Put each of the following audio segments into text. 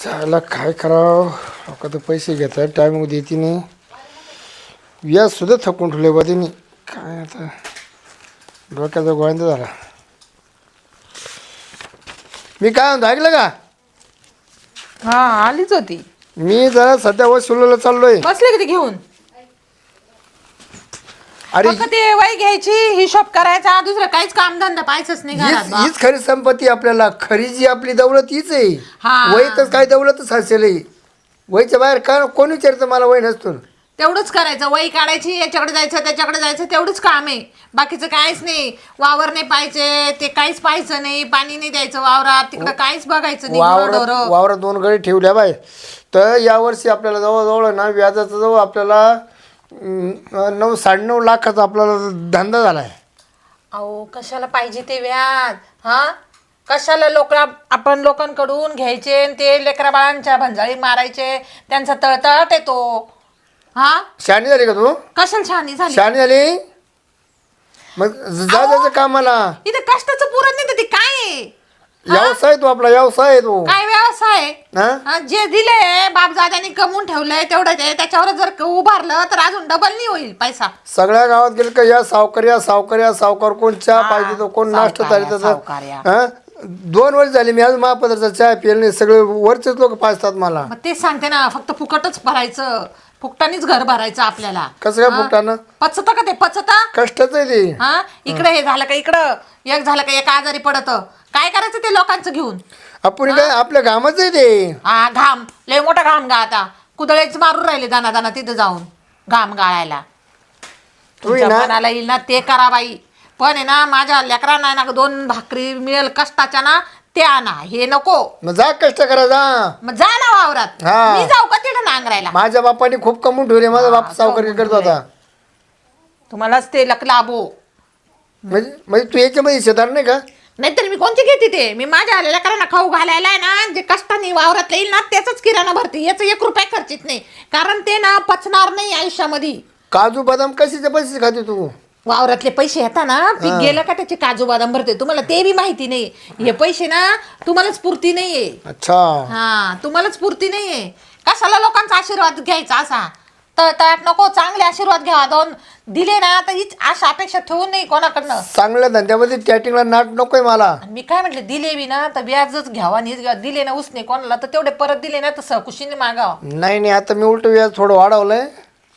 चायला काय करावं लोक तर पैसे घेतात टाईम देते नाही व्याज सुद्धा थकून ठेवले बा त्यांनी काय आता डोक्याचा गोविंद झाला. मी काय म्हणतो ऐकलं का? हा आलीच होती. मी जरा सध्या वसुलीला चाललोय. बसले किती घेऊन अरे फक्त ते वही घ्यायची हिशोब करायचा दुसरं काहीच कामधंदा पाहायचंच नाही घरात हीच बा. हीच खरी संपत्ती आपल्याला खरी जी आपली दौलत हीच आहे. हा. वहीतच काय दौलतच असेल ही. वहीच्या बाहेर का कोण विचारतं मला वही नसतो. तेवढंच करायचं वही काढायची याच्याकडे जायचं त्याच्याकडे जायचं तेवढंच काम आहे बाकीचं काहीच नाही. वावर नाही पाहिजे ते काहीच पाहायचं नाही पाणी नाही द्यायचं वावरात तिकडं काहीच बघायचं नाही गुरंढोरं. वावरात 2 गडी ठेवल्या बाय तर यावर्षी आपल्याला जवळजवळ ना व्याजाचा जवळ आपल्याला 9-9.5 लाखाचा आपल्याला धंदा झाला आहे. अहो कशाला पाहिजे ते व्याज हा कशाला आपण लोकांकडून घ्यायचे आणि ते लेकरा बाळांच्या भंजाळी मारायचे त्यांचा तळतळाट येतो. हा शहाणी झाली का तू? कशाला छानी झाली शहाणी झाली मग जा जायचं कामाला. इथे कष्टाचं पुरत नाही तर ते काय आहे व्यवसाय तो आपला व्यवसाय आहे तो. काय व्यवसाय हा? हा, जे दिले बापजाद्यांनी कमवून ठेवलंय तेवढं ते त्याच्यावर जर उभारलं तर अजून डबल नाही होईल पैसा. सगळ्या गावात गेलं का या सावकार कोण चहा पाहिजे तो कोण नाश्ता सावकार्या, चालत सावकार्या. हा 2 वर्ष झाली मी अजून महापत्राचा चहा पिले नाही. सगळे वरचेच लोक पाजतात मला. मग तेच सांगते ना फक्त फुकटच भरायचं फुकटानीच घर भरायचं आपल्याला. कसं काय फुकटानं? पचता का ते पचता कष्टाच आहे ते. हा इकडे हे झालं का इकडं एक झालं का एक आजारी पडत काय करायचं ते लोकांचं घेऊन. आपण काय आपल्या घामाच आहे ते. हा घाम लय मोठा घाम गा आता कुदळेच मारून राहिले दाना दाना तिथं जाऊन घाम गाळायला. तुमच्या ना- मनाला येईल ना ते करा बाई पण आहे ना माझ्या लेकरांना ना 2 भाकरी मिळेल कष्टाच्या ना ते आणा हे नको. मग जा कष्ट करा जा. मग जा ना वावरात हा. मी जाऊ का तिथं नांगरायला. माझ्या बापाने खूप कमवून ठेवले. माझा बाप सावकारी करत होता. तुम्हालाच ते लाभो म्हणजे तू याच्यामध्ये शेतार नाही का? नाहीतर मी कोणती घेते ते मी माझ्या लेकरांना खाऊ घालायला आहे ना जे कष्टाने वावरात येईल ना त्याचाच किराणा भरते याचं 1 रुपया खर्चित नाही कारण ते ना पचणार नाही आयुष्यामध्ये. काजू बदाम कशाचे पैसे खाते तू? वावरातले पैसे येतात ना पीक गेलं का त्याचे काजू बदाम भरते तुम्हाला ते बी माहिती नाही. हे पैसे ना तुम्हालाच पुरती नाहीये. अच्छा हा तुम्हालाच पुरती नाहीये कशाला लोकांचा आशीर्वाद घ्यायचा असा तळतळाट नको चांगले आशीर्वाद घ्यावा 2 दिले ना तर हीच आशा अपेक्षा ठेवून नाही कोणाकडनं. चांगल्या धंद्यामध्ये चॅटिंगला नाट नकोय मला. मी काय म्हटलं दिले बी ना तर व्याजच घ्यावा आणि दिले ना उसने कोणाला तर तेवढे परत दिले ना तर सहकुशीने मागावा. नाही आता मी उलट व्याज थोडं वाढवलंय.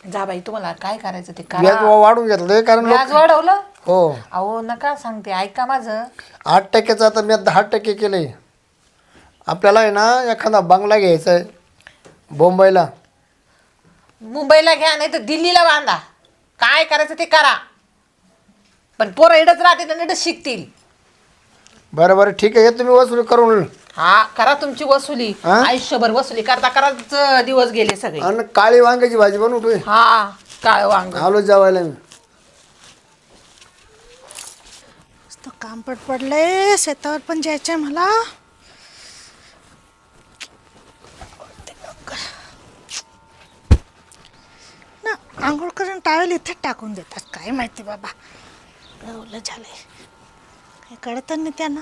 जा बाई तुम्हाला काय करायचं ते व्याज करा. वाढून घेतलंय कारण व्याज वाढवलं हो अहो नका सांगते ऐका माझं 8%चं आता मी 10% केलंय. आपल्याला आहे ना एखादा बंगला घ्यायचा आहे मुंबईला. मुंबईला घ्या नाही तर दिल्लीला बांधा काय करायचं ते करा पण पोरं इडच राहते तर नीटच शिकतील. बरं ठीक आहे तुम्ही वसूल करून. हा करा तुमची वसुली हा? आयुष्यभर वसुली करता कराच दिवस गेले सगळे. आणि काळी वांग्याची भाजी बनवतोय. हा काळ वांग आलो जेवायला मी. मस्त काम पडलंय शेतावर पण जायचंय मला. ना आंघोळ करून टावेल इथे टाकून देतात काय माहिती बाबा ओलं झालंय काय कळत नाही त्यांना.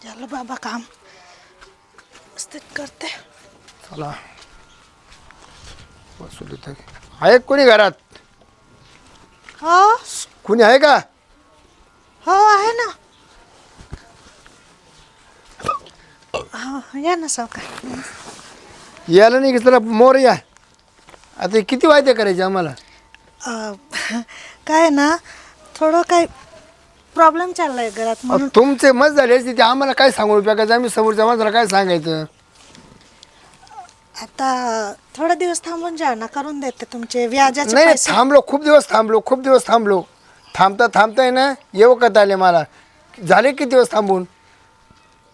झालं बाबा काम मस्त करते. चला वसुली तर आहे कोणी घरात? हो कुणी आहे का? हो आहे ना. हो या ना सावकार. यायला नाही की चला मोर या. आता हे किती वायदे करायचे आम्हाला? काय ना थोडं काय प्रॉब्लेम चाललाय घरात म्हणून. तुमचे मत झाले असते ते आम्हाला काय सांगू उपयोगाचं? आम्ही समोरच्या माणसाला काय सांगायचं? आता थोडे दिवस थांबून जा ना करून देते तुमचे व्याजाचे नाही पैसे. थांबलो खूप दिवस थांबलो. थांबताय ना येऊ का आले मला झाले किती दिवस थांबून.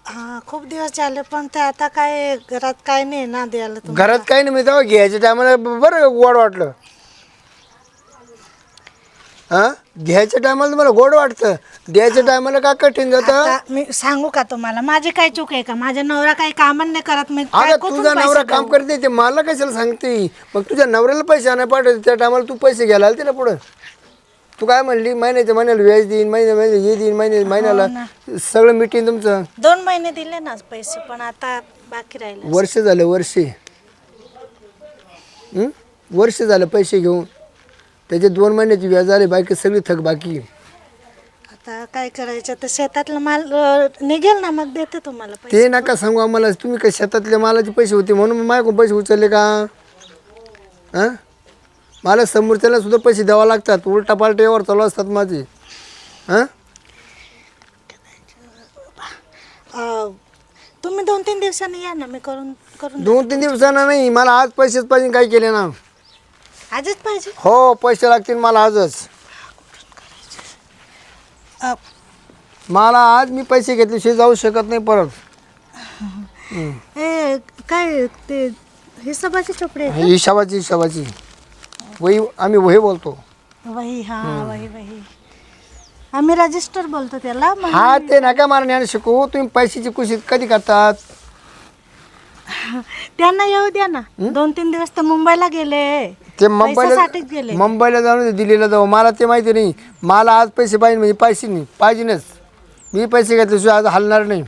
हा खूप दिवस झाले पण ते आता काय घरात काय नाही ना द्यायला तुम्हाला. घरात काही नाही मी तेव्हा घ्यायचे त्यामुळे बरं गोड वाटलं. हा घ्यायच्या टायमाला तुम्हाला गोड वाटतं, द्यायच्या टायमाला का कठीण जातं. आता मी सांगू का तुम्हाला, माझी काय चूक आहे का? माझा नवरा काही काम नाही करत, मी अगं काय कुठून तुझा पैसे नवरा देऊ? काम करते ते मला कशाला सांगते. मग तुझ्या नवऱ्याला पैसे आणायला पाठवते, त्या टायमाला तू पैसे घ्यायला आलते ना पुढं. तू काय म्हणली महिन्याच्या महिन्याला व्याज देईन, महिन्या हे देईन, महिन्याला सगळं मिटीन तुमचं. 2 महिने दिले ना पैसे, पण आता बाकी राहिले. वर्ष झालं वर्ष झालं पैसे घेऊन, त्याचे 2 महिन्याची व्याज आले, बाकी सगळी थक बाकी. आता काय करायचं, तर शेतातला माल निघेल ना, मग देते तुम्हाला पैसे. ते नका सांगू आम्हाला. तुम्ही काय शेतातल्या मालाचे पैसे होते म्हणून माझ्याकडून पैसे उचलले का? हां मला समोरच्याला सुद्धा पैसे द्यावा लागतात, उलटा पालटा यावर चालू असतात माझे. हां तुम्ही 2-3 दिवसांनी या ना, मी करून 2-3 दिवसांना नाही, मला आज पैसेच पाहिजे. काय केले ना? आजच पाहिजे. हो पैसे लागतील मला आजच. मला आज मी पैसे घेतल्याशिवाय जाऊ शकत नाही परत. काय ते हिशोबाचे चोपडे आहेत? हिशाबाची वही, आम्ही वही बोलतो. वही, हा वही आम्ही रजिस्टर बोलतो त्याला. मग हा ते नका मला ज्ञान शिकू. तुम्ही पैशाची कुशी कधी करतात? त्यांना येऊ द्या ना. 2-3 दिवस तर मुंबईला गेले, ते पैशासाठीच गेले. मुंबईला जाऊन दिल्लीला जाऊ, मला ते माहिती नाही. मला आज पैसे पाहिजे म्हणजे पैसे नाही पाहिजेच. मी पैसे घेतल्याशिवाय आज हलणार नाही.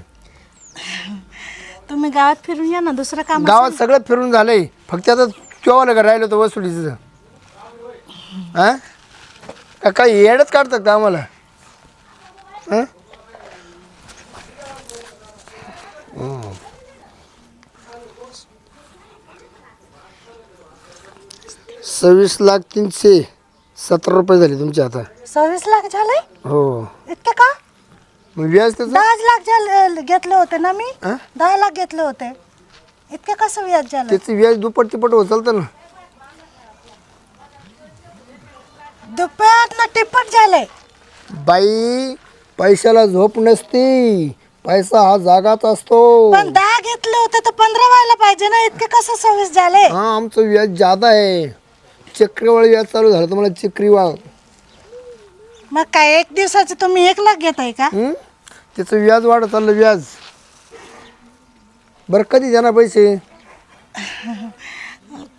तुम्ही गावात फिरून या ना, दुसरं काम गावात सगळं फिरून झालंय, फक्त आता केव्हा का राहिलं होतं वसुलीचं. हां का काही येडच काढतात का आम्हाला? हां 26,317 रुपये झाले तुमचे आता. 26 लाख झाले. हो इतके का? मग व्याज त्याचं 10 लाख घेतले होते ना मी. हा? 10 लाख घेतले होते. इतके कसं व्याज झालं? त्याचं व्याज दुप्पट तिप्पट होत चालतं ना. दुप्पट ना टिप्पट झाले. बाई पैशाला झोप नसती, पैसा हा जागाच असतो. पण 10 घेतले होते तर 15 व्हायला पाहिजे ना. इतके कसं 26 झाले? हा आमचं व्याज जादा आहे. चक्रीवाढ व्याज चालू झालं तुम्हाला, चक्रीवाढ. मग काय 1 दिवसाचे तुम्ही 1 लाख घेताय का? त्याचं व्याज वाढत चाललं व्याज. बरं कधी देणार पैसे?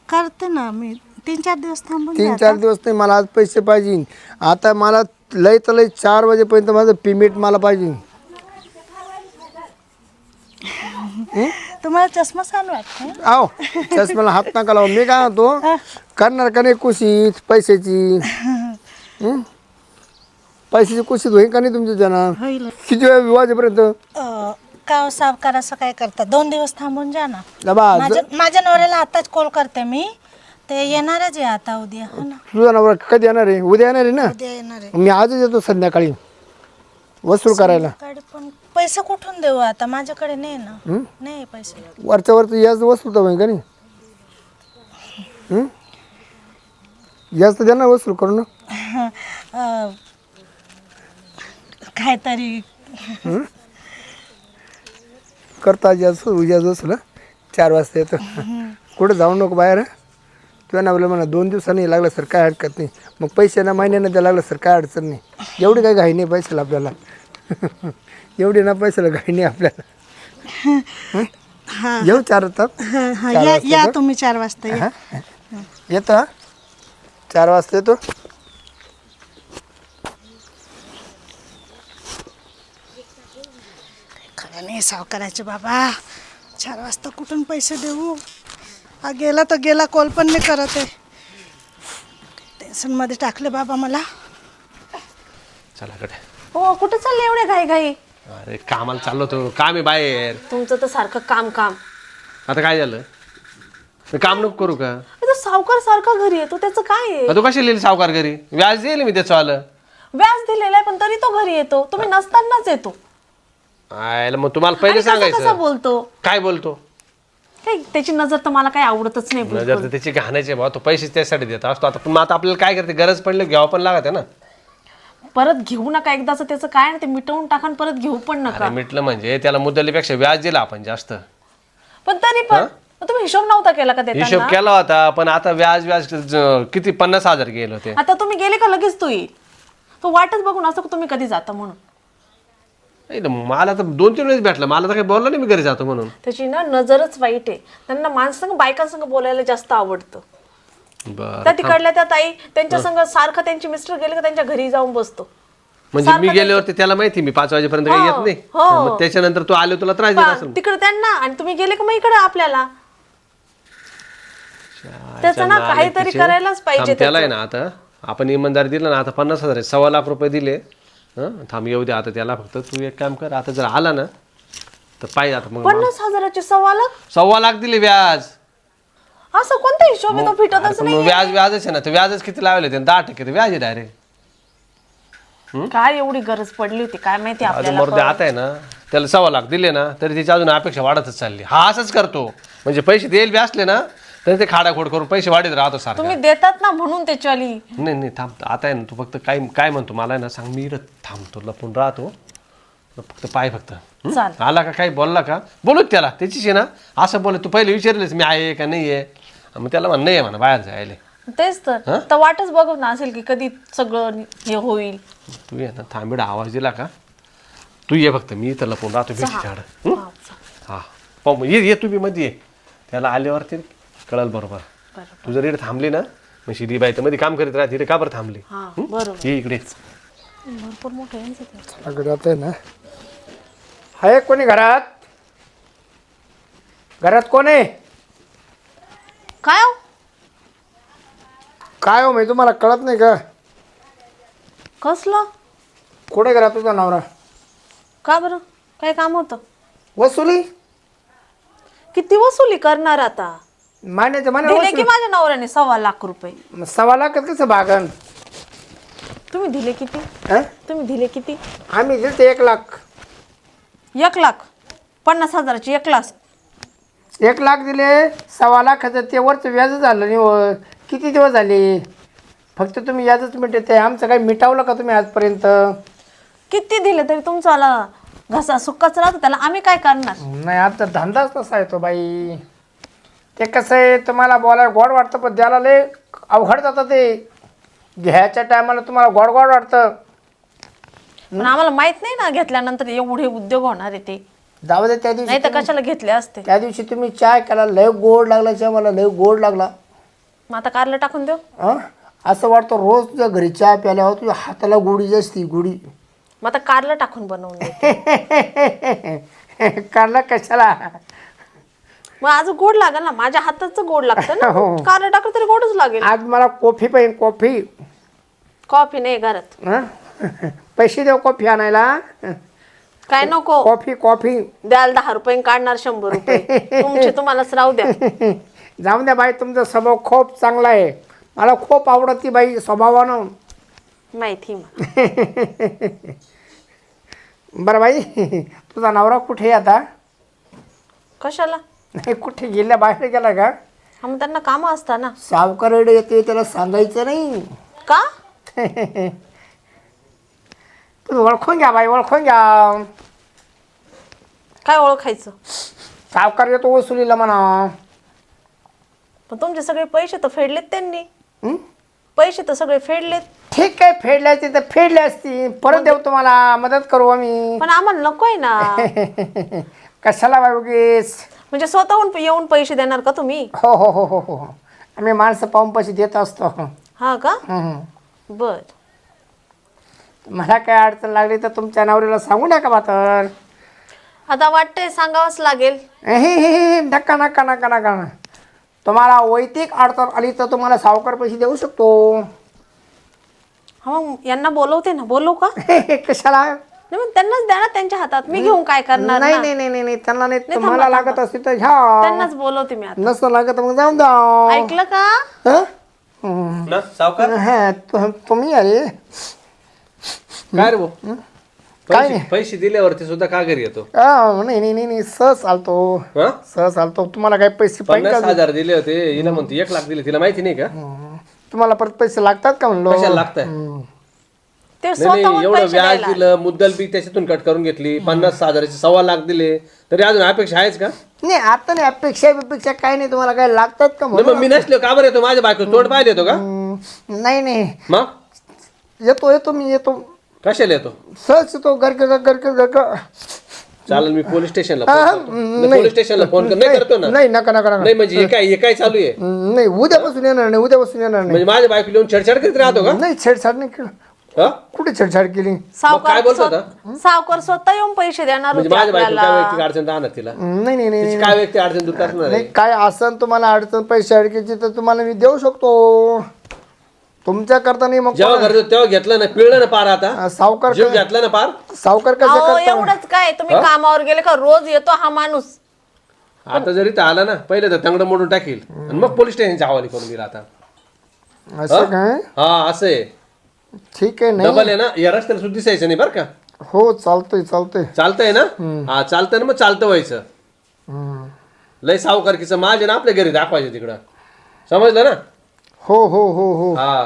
करते ना मी. 3-4 दिवस थांबून 3-4 दिवस नाही, मला आज पैसे पाहिजे. आता मला लय तर लय 4 वाजेपर्यंत माझं पेमेंट मला पाहिजे. तुम्हाला चष्मा छान वाटते. आहो चष्म्याला हात नका लावू. मी काय म्हणतो, करणार का नाही कुशीत पैशाची? पैशाची कुशीत होईल का नाही तुमच्या जना? होईल. किती वेळ वाजेपर्यंत? का सावकार असं काय करता? 2 दिवस थांबून जा ना. बाबा माझ्या नवऱ्याला आताच कॉल करते मी. ते येणारच आहे आता उद्या. हो ना, तुझा नवरा कधी येणार आहे? उद्या येणार आहे ना? उद्या येणार आहे. मी आजच येतो संध्याकाळी वसूल करायला. पण पैसे कुठून देऊ आता? माझ्याकडे नाही ना. नाही पैसे. वरच्या वरचं याच वसूल तर होईल का नाही? याच तर द्या ना वसूल करू ना. काहीतरी करता आज उद्या वसूल. 4 वाजता येतो. कुठं जाऊ नको बाहेर. तुझ्या नावला म्हणा 2 दिवसांनी लागलं सर काय हरकत नाही. मग पैशांना महिन्यानं द्यायला लागलं सर काय अडचण नाही. एवढी काय घाई नाही पैशाला आपल्याला. एवढी ना पैशाला घाई नाही आपल्याला. येऊ 4 वाजता. या तुम्ही 4 वाजता या. येतो. 4 वाजता येतो. खरं नाही सावकाराचे बाबा. 4 वाजता कुठून पैसे देऊ? हा गेला तर गेला, कॉल पण नाही करत आहे. टेन्शन मध्ये टाकले बाबा मला. चला कडे. हो कुठे चालले एवढे घाई घाई? अरे कामाला चाललो होतो, काम आहे बाहेर. तुमचं तर सारखं काम काम. आता काय झालं? मी काम नको करू का? तो सावकार सारखा घरी येतो, त्याचं काय आहे? तू कशी लिहिली सावकार घरी? व्याज देईल मी त्याचं आलं. व्याज दिलेलं आहे पण तरी तो घरी येतो. तुम्ही नसतानाच येतो. आयला मग तुम्हाला पहिले आणि कसं सांगायचं. बोलतो? काय बोलतो? काही त्याची नजर तर मला काही आवडतच नाही नजर बिलकुल. तर त्याची घाणायचे भाऊ, तो पैसे त्यासाठी देत असतो. आता पण आता आपल्याला काय करते, गरज पडली घ्यावं पण लागत आहे ना. परत घेऊ नका एकदाच. त्याचं काय ना ते मिटवून टाका आणि परत घेऊ पण नका. अरे मिटलं म्हणजे त्याला मुद्दलीपेक्षा व्याज दिला आपण जास्त. पण तरी पण मग तुम्ही हिशोब नव्हता केला का हिशोब देताना? केला होता पण आता व्याज व्याज किती 50,000 गेले होते. आता तुम्ही गेले का लगेच तो येईल. तो वाटच बघून असं तुम्ही कधी जाता म्हणून. नाही ना, मला तर 2-3 वेळेस भेटला, मला तर काही बोलला नाही मी घरी जातो म्हणून. त्याची ना नजरच वाईट आहे. त्यांना माणसांग बायकांसंग बोलायला जास्त आवडतं. बरं, त्या तिकडल्या त्या ताई त्यांच्या संग सारखं त्यांचे मिस्टर गेले का त्यांच्या घरी जाऊन बसतो. म्हणजे मी गेल्यावरती त्याला माहिती मी 5 वाजेपर्यंत काही येत नाही. हो. मग त्याच्यानंतर तू आले तुला त्रास देत असेल. तिकडे त्यांना आणि तुम्ही गेले का मग इकडे आपल्याला. त्याचं ना काहीतरी करायलाच पाहिजे. त्याला आहे ना, आता आपण इमानदारी दिला ना, आता 50,000 आहे, 1.25 लाख रुपये दिले. थांब येऊ दे आता त्याला. फक्त तू एक काम कर, आता जर आला ना तर पाहिजे आता मग 50,000चे 1.25 लाख 1.25 लाख दिले व्याज. असं कोणता हिशोब आहे तो फिटतच अरे पण व्याजच आहे ना, तर व्याजच किती लावले ते 10% ते व्याज आहे डायरेक्ट. काय एवढी गरज पडली होती काय माहिती अजून आपल्याला. मर्दे आता आहे ना, त्याला 1.25 लाख दिले ना तरी त्याची अजून अपेक्षा वाढतच चालली. हा असंच करतो, म्हणजे पैसे देईल बी असले ना तर ते खाडाखोड करून पैसे वाढत राहतो सारखं. तुम्ही देतात ना म्हणून त्याच्यावाली. नाही नाही थांब, आता आहे ना तू फक्त काय काय म्हणतो मला आहे ना सांग, मी थांबतो लपून राहतो फक्त पाय फक्त. चाल. आला का काही बोलला का बोलू त्याला, त्याचीच आहे ना. असं बोल, तू पहिले विचारलेस मी आहे का नाही आहे, मग त्याला म्हण नाही आहे म्हणा बाहेर जायला. तेच तर वाटच बघत ना असेल की कधी सगळं हे होईल. तू ये ना, थांबेडा आवाज दिला का तू ये फक्त, मी इथं लपून राहतो भेटी. हा पाहू ये तू बी मध्ये ये, त्याला आल्यावरती कळल बरोबर. तू जर इकडे थांबली ना मग शिदी बाई तर मध्ये काम करीत राहते, इकडे का बरं थांबली. बरोबर. ये इकडे. भरपूर मोठं आहे ना ते. घरात आहे ना, आहे कोणी घरात? घरात कोण आहे? काय हो? काय हो, मी तुम्हाला कळत नाही का? कसलं? कुठे घरात तुझा नवरा? का बरं काय काम होतं? वसुली किती वसुली करणार आता? मान्याच्या मान्या दिले की माझ्या नवऱ्याने 1.25 लाख रुपये. 1.25 लाख कसं भागन? तुम्ही दिले किती? हं? तुम्ही दिले किती? आम्ही दिले 1 लाख. 1 लाख 50,000ची 1 लाख. 1 लाख दिले, 1.25 लाखाचं ते वरचं व्याज झालं नाही हो. किती दिवस झाले? फक्त तुम्ही व्याजच मिटते, आमचं काही मिटावलं का तुम्ही आजपर्यंत? किती दिले तरी तुमचा घसा सुक्काच राहतो, त्याला आम्ही काय करणार? नाही, आता धंदाच तसा आहे तो बाई. ते कसं आहे, तुम्हाला बोलायला गोड वाटतं पण द्यायला लय अवघड जातं. ते घ्यायच्या टायमाला तुम्हाला गोड गोड वाटतं. पण आम्हाला माहित नाही ना घेतल्यानंतर एवढे उद्योग होणार आहे ते. जाऊ दे, त्या दिवशी नाही तर कशाला घेतले असते. त्या दिवशी तुम्ही चहा केला, लय गोड लागला चहा, मला लय गोड लागला. मग आता कारलं टाकून देऊ? असं वाटतं रोज तुझ्या घरी चहा प्यायला तुझ्या हाताला गोडी जास्ती गोडी. मग आता कारलं टाकून बनवून दे. कारला कशाला? मग आज गोड लागेल ना, माझ्या हाताचं गोड लागतं ना. कारलं टाकलं तरी गोडच लागेल. आज मला कॉफी पाहिजे, कॉफी. कॉफी नाही घरात. पैसे देऊ कॉफी आणायला? काय नको. कॉफी कॉफी द्याल 10 रुपये काढणार 100 रुपये तुमचे तुम्हालाच राहू द्या. जाऊन द्या बाई, तुमचा स्वभाव खूप चांगला आहे, मला खूप आवडती बाई स्वभावानं. माहिती मग. बरं बाई, तुझा नवरा कुठे आता? कशाला? नाही, कुठे गेल्या, बाहेर गेला का? हा मग त्यांना काम असतात ना. सावकाराकडे येते, त्याला सांगायचं नाही का? तुम्ही ओळखून घ्या बाई, ओळखून घ्या. काय ओळखायचं? सावकार येतो वसुलीला म्हणा. पण तुमचे सगळे पैसे तर फेडलेत त्यांनी. पैसे तर सगळे फेडलेत. ठीक आहे, फेडले असते तर फेडले असती, परत देऊ तुम्हाला, मदत करू आम्ही. पण आम्हाला नकोय ना. कशाला बाई उगीच? म्हणजे स्वतःहून येऊन पैसे देणार का तुम्ही? हो हो हो हो हो, आम्ही माणसं पाहून पैसे देत असतो. हा का? बर. मला काय अडचण लागली तर तुमच्या नवऱ्याला सांगू नका बा. तर आता वाटतंय सांगावंच लागेल. नका नका नका नका. तुम्हाला वैयक्तिक अडचण आली तर तुम्हाला सावकार पैसे देऊ शकतो. हा मग यांना बोलवते ना. बोलवू का? कशाला? नाही मग त्यांनाच द्या ना त्यांच्या हातात. मी घेऊन काय करणार नाही ना? नाही नाही नाही, त्यांना नाही. नाही, तुम्हाला थांबा, लागत असते तर घ्या, त्यांनाच बोलवते मी आता. नसतं लागत मग जाऊन द्या. ऐकलं का? हं? ना सावकार हा, तुम्ही अरे काय रे भाऊ, काय नाही. पैसे दिल्यावरती सुद्धा का घरी येतो? नाही नाही नाही नाही, सहज चालतो, सहज चालतो. तुम्हाला काय पैसे पाहिजे? 50,000 दिले होते, हिला म्हणते 1 लाख दिले, तिला माहिती नाही का? तुम्हाला परत पैसे लागतात का म्हणलो? कशाला लागताय? ते नाही स्वतःहून एवढं पैसे व्याज द्यायला. दिलं, मुद्दल बी त्याच्यातून कट करून घेतली, 50,000चे 1.25 लाख दिले, तरी अजून अपेक्षा आहेच का? नाही, आता नाही, अपेक्षा काय नाही. तुम्हाला काय लागतात का नाही, मग मी नसलो का बरं येतो? माझ्या बायको तोंड पाहिजे येतो का? नाही नाही मग येतो येतो मी येतो कशाला येतो सहज येतो गरक चालेल मी पोलीस स्टेशनला पोलीस स्टेशनला फोन कर नाही करतो ना नाही नका नका नका नाही म्हणजे हे काय चालू आहे नाही उद्यापासून येणार नाही उद्यापासून येणार नाही म्हणजे माझ्या बायको लिहून छेडछाड करीत राहतो का नाही छेडछाड नाही केलं हा? कुठे छेडछाड केली काय बोलतो आता? सावकार स्वतः येऊन पैसे देणार म्हणजे होते माझ्या बायको आपल्याला. काय वैयक्तिक अडचण राहणार तिला नाही नाही नाही तिची काय वैयक्तिक अडचण दूर करणार नाही आहे? काय असं तुम्हाला अडचण पैसे अडकायची तर तुम्हाला मी देऊ शकतो तुमच्या करता नाही मग जेव्हा गरज तेव्हा घेतलं ना पिळलं ना पार आता सावकार जीव घेतला ना पार सावकार कसं अहो करता एवढंच काय तुम्ही कामावर गेले का रोज येतो हा माणूस आता जरी तर आला ना पहिले तर तंगड मोडून टाकील आणि मग पोलीस स्टेशनच्या हवाली करून दिला आता असं काय हा असं आहे ठीक आहे नाही डबल आहे ना या रस्त्याला सुद्धा दिसायचं नाही बरं का हो चालतंय चालतंय चालतंय ना हा चालतंय ना मग चालतं व्हायचं हम्म. लय सावकारकीचं माझे ना आपल्या घरी दाखवायचं तिकडं समजलं ना हो हो हो हो हा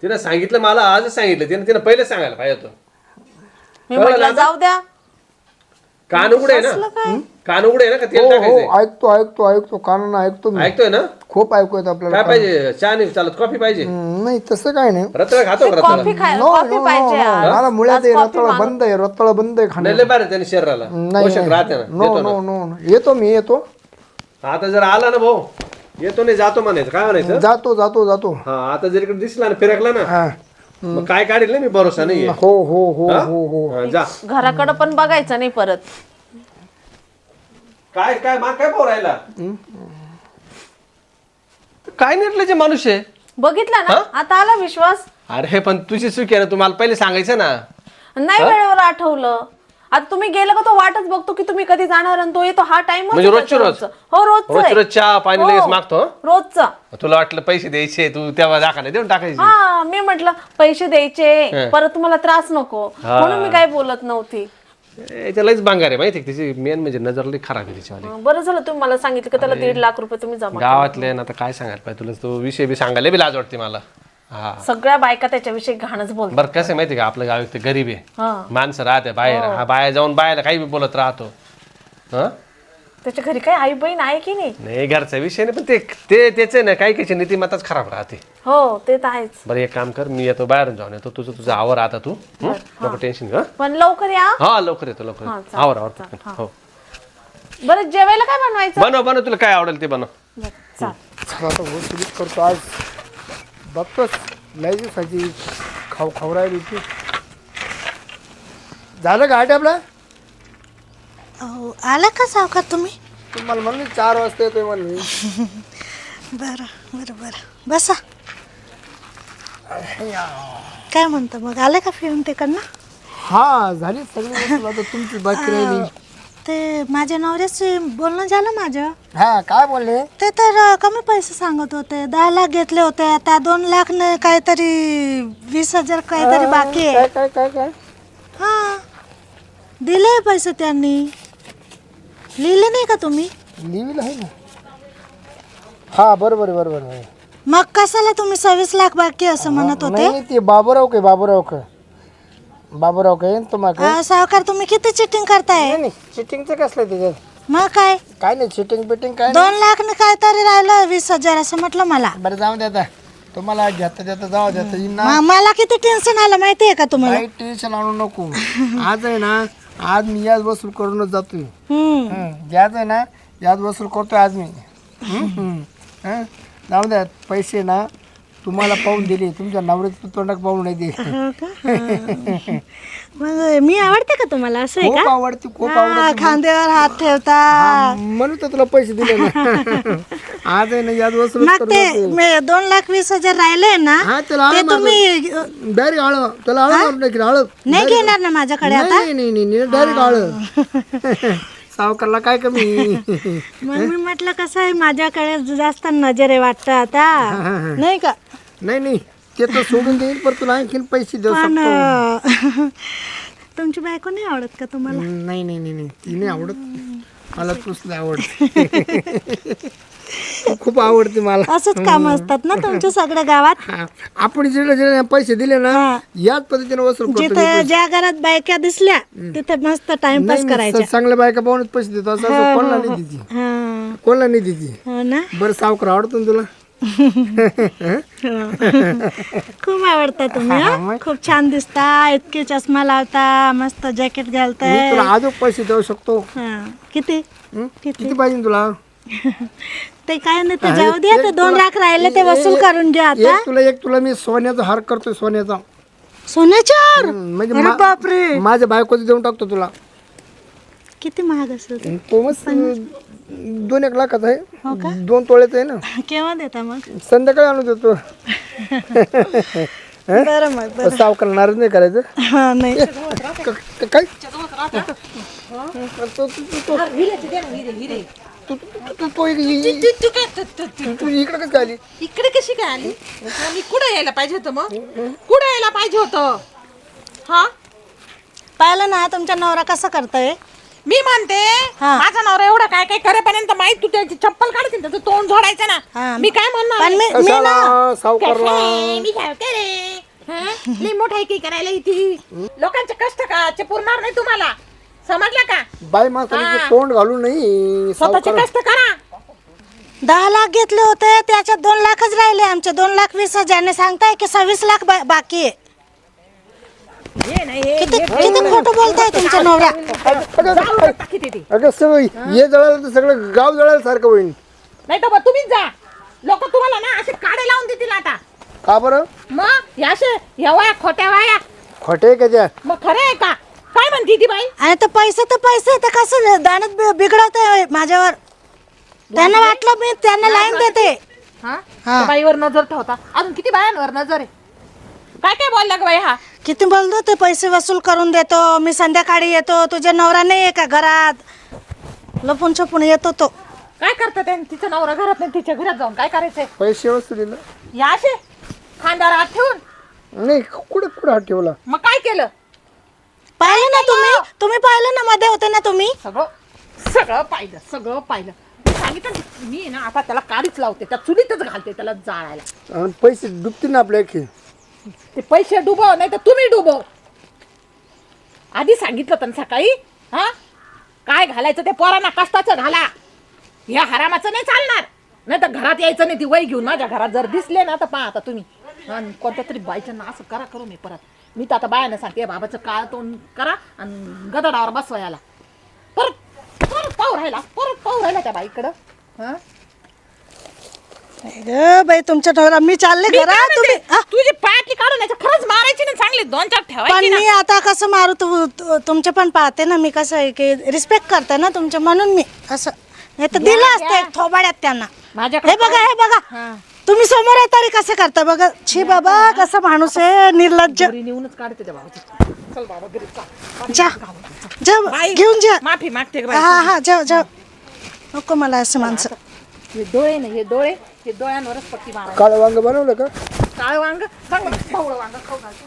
तिनं सांगितलं मला आजच सांगितलं तिनं पहिले सांगायला पाहिजे होतं मी म्हटलं जाऊ द्या कान उघडे आहे ना कान उघडे आहे ना का तेल हो टाकायचंय ऐकतो ऐकतो ऐकतो कानानं ऐकतो मी ऐकतोय ना खूप ऐकू येत आपल्याला काय पाहिजे चहा नाही चालत कॉफी पाहिजे नाही तसं काय नाही रताळ खातो का रताळ कॉफी खाय नो, कॉफी नो, पाहिजे नो, आज. मला मुळात आज कॉफी रताळ बंद आहे रताळ बंद आहे खाणे नाही लय बरं त्याने शरीराला पोषक राहते ना नो देतो नो ना नो येतो मी येतो आता जर आला ना भाऊ येतो नाही जातो म्हणायचं काय म्हणायचं जातो जातो जातो हा आता जर इकडे दिसला ना फिरकला ना हा मग काय काढेल ना मी भरोसा नाही हो हो हो हो हो जा घराकडे पण बघायचं नाही परत काय काय माग काय भाऊ राहिला काय निर्लज माणूस आहे बघितलं ना आता आला विश्वास अरे पण तुझी चुकी आहे ना तुम्हाला पहिले सांगायचं ना नाही वेळेवर आठवलं आता तुम्ही गेलं का तो वाटच बघतो की तुम्ही कधी जाणार आणि तो येतो हा टाइम म्हणजे रोजच्या रोज? हो रोजचं रोज आहे. रोज चहा पाणी लगेच हो, मागतो हं? रोजचं तुला वाटलं पैसे द्यायचे तू तेव्हा दाखवले देऊन टाकायचे हा मी म्हटलं पैसे द्यायचे परत तुम्हाला त्रास नको म्हणून मी काय बोलत नव्हती याच्या लईच बांगार आहे माहिती तिची मेन म्हणजे नजर लई खराब आहे तिच्यावाली बरं झालं तुम्ही मला सांगितलं की त्याला 1.5 लाख रुपये तुम्ही जमा गावातले ना आता काय सांगायला पाहिजे तुला तो विषय बी सांगायला बी लाज वाटते मला हा सगळ्या बायका त्याच्याविषयी घाणच बोलतात बरं कसं आहे माहिती का आपलं गाव एक तर गरीब आहे हा माणसं राहते बाहेर हा बाहेर जाऊन बाहेर काही बी बोलत राहतो हा त्याच्या घरी काही आई बहीण आहे की नाही नाही घरचा विषय नाही पण ते त्याचे ना काही काही नीतिमत्ताच खराब राहते हो ते तर आहेच बरं एक काम कर मी येतो बाहेरून जाऊन येतो तुझं आवर आता तू नको टेन्शन घ्या पण लवकर या हा लवकर येतो लवकर येतो. आवर पटकन. हो बरं जेवायला काय बनवायचं बनव तुला काय आवडेल ते बनव बरं, चाल चला आता वसुलीत करतो आज बघतोच लय दिवसाची खाऊ राहिली ती झालं का आठ आपला अहो आला का सावकार तुम्ही तुम्हाला म्हणलं 4 वाजता येतोय म्हणलं बरं बरं बरं बसा काय म्हणतं मग आलं का फिरून तिकडनं हा झाली सगळी वसूल आता तुमची बाकी राहिली ते माझ्या नवऱ्याशी बोलणं झालं माझं हा काय बोलले ते तर कमी पैसे सांगत होते 10 लाख घेतले होते आता 2 लाख ने काहीतरी 20,000 काहीतरी बाकी आहे काय काय काय काय हा दिले पैसे त्यांनी लिहिले नाही का तुम्ही लिहिलं आहे ना हा बरोबर आहे, बरोबर आहे. मग कशाला तुम्ही 26 लाख बाकी असं म्हणत होते नाही ते बाबूराव काय तुम्हाला सावकार तुम्ही किती चिटिंग करताय नाही चिटिंगचं कसलं त्याच्यात मग काय काय नाही चिटिंग बिटिंग काय 2 लाख ने काहीतरी राहिलं 20,000 असं म्हटलं मला बरं जाऊ दे आता तुम्हाला घेता जाऊ देता येईल ना मग मला किती टेन्शन आलं माहितीये का तुम्हाला काही टेन्शन आणू नको आज आहे ना आज मी याच वसूल करूनच जातोय याच आहे ना याच वसूल करतोय आज मी जाऊ द्या पैसे ना तुम्हाला पाहून दिले तुमच्या नवऱ्याचं तोंडाक पाहून नाही दे मग मी आवडते का तुम्हाला असं आहे खूप का आवडते खूप हा, खांद्यावर हात ठेवता म्हणून तर तुला पैसे दिले ना आज आहे ना याच वसूल मग ते 2,20,000 राहिले ना हा त्याला ते तुम्ही डायरेक्ट आळ त्याला आळ नाही घेणार ना माझ्याकडे आता नाही डायरेक्ट आळ सावकारला काय कमी मग मी म्हटलं कसं आहे माझ्याकडे जास्त नजरे वाटत आता नाही का नाही ते तर सोडून देईल पण तुला आणखीन पैसे देऊ पण शकतो तुमची बायको नाही आवडत का तुम्हाला नाही ती नाही आवडत मला तूच नाही आवडत खूप आवडते मला असंच काम असतात ना तुमच्या सगळ्या गावात हा, आपण जिकडे पैसे दिले ना याच पद्धतीने वसूल करतो जिथे ज्या घरात बायका दिसल्या तिथे मस्त टाइमपास करायचा चांगल्या बायका पाहूनच पैसे देतो असं कोणाला नाही देते हा कोणाला नाही देते हो ना बरं सावकार आवडतो ना तुला खूप आवडता तुम्ही हं? खूप छान दिसता, इतके चष्मा लावता, मस्त जॅकेट मी घालताय. तुला अजून पैसे देऊ शकतो. हं. किती किती पाहिजे तुला? ते काय नाही, ते जाऊ द्या. ते 2 लाख राहिले ते वसूल करून घ्या आता. एक तुला मी सोन्याचा हार करतोय, सोन्याचा. सोन्याचार? म्हणजे अरे बापरे, माझ्या बायकोचं देऊन टाकतो तुला. किती महाग असेल ते? तो मस्त 2-1 लाखाचा हो का? आहे, 2 तोळ्याचा आहे ना. केव्हा देता मग? संध्याकाळी आणून देतो. बरं मग बरं. सावकार नाराज नाही करायचं. हा नाही काय तू इकडे कसं आली? इकडे कशी काय आली? मी कुठं यायला पाहिजे होतं मग? कुठं यायला पाहिजे होतं? हा, पाहिलं ना तुमचा नवरा कसा करतोय. मी म्हणते हा. माझा नवरा एवढा काय काय करेपर्यंत माहित तू त्याची चप्पल काढते त्याचं तोंड झोडायचं हा. ना. मी काय म्हणणार? पण मी ना कशाला सावकारला? मी काय करे? लई मोठाई की करायला इथे लोकांचे कष्ट काचे पुरणार नाही तुम्हाला, समजलं का? बाई माणसाने तोंड घालून नाही स्वतःचे सावकार. कष्ट करा. 10 लाख घेतले होते, त्याच्यात 2 लाखच राहिले आमचे. 2,20,000 सांगताय की 26 लाख बाकी आहे. हे नाही हे किती किती खोटं बोलताय तुमचा नवरा. किती ते अगं सगळं हे जळालं तर सगळं गाव जळायला सारखं होईल. नाही तर मग तुम्हीच जा. लोक तुम्हाला ना असे काढे लावून देतील आता. का बरं? मग या असे या वया खोट्या वया खोटे का त्या? मग खरं आहे का? काय म्हणती ती बाई? आणि ते पैसे ते कसं दानत बिघडवत माझ्यावर. त्यांना वाटलं मी त्यांना लाईन देते. हा? हा. त्या बाईवर नजर ठेवता. अजून किती बायांवर नजर आहे? काय काय बोलला ग बाई हा? किती बोलतो ते पैसे वसूल करून देतो, मी संध्याकाळी येतो, तुझ्या नवरा नाही आहे का घरात, लपून छपून येतो तो. काय करतं त्याने? तिचा नवरा घरात नाही, तिच्या घरात जाऊन काय करायचंय? पैसे वसुलीला या असे खांद्यावर हात ठेवून नाही. कुठं हात ठेवला? मग काय केलं? पाहिलं ना तुम्ही पाहिलं ना, मध्ये होते ना तुम्ही. सगळं पाहिलं. मी सांगितलं ना, मी आहे ना आता त्याला काडीच लावते, त्या चुलीतच घालते त्याला जाळायला. आणि पैसे डुबतील ना आपल्या अख्खे. ते पैसे डुबव नाही तर तुम्ही डुबव. आधी सांगितलं होतं ना सकाळी. हा, काय घालायचं ते पोरांना कष्टाचं घाला. ह्या हरामाचं नाही चालणार. नाही तर घरात यायचं नाही. ती वही घेऊन माझ्या घरात जर दिसले ना तर पहा आता तुम्ही. आणि कोणत्या तरी बाईच्या ना असं करू मी परत. मी तर आता बायानं सांगते बाबाचं काळ तोंड करा आणि गदडावर बसवा याला. परत पाहू राहिला त्या बाईकडं. हा, बाई तुमच्या नवरा मी चालले मी काय घरात. म्हणते, तुम्ही तुझी पायातली काढून यायचं खरंच मारायची ना, चांगली 2-4 पण ठेवायची ना. मी आता कसं मारू तुमचे पण पाहते ना मी कसं आहे की रिस्पेक्ट करते ना तुमच्या, म्हणून मी असं. नाही तर दिलं असतं थोबाड्यात त्यांना. माझ्याकडे हे बघा हा. तुम्ही समोर आहे तरी कसं करता बघा. छी बाबा कसा माणूस आहे निर्लज्ज. घरी नेऊनच काढते त्या बाबाची. चल बाबा घरी चाल. जा बाई, घेऊन जा. माफी मागते ग बाई. हा जा नको मला असं माणसं. हे डोळे ना, हे डोळ्यांवरच पट्टी मारा. काळं वांग बनवलं का? काळ वांग चांगलं, ढवळं वांग खाऊ घालते.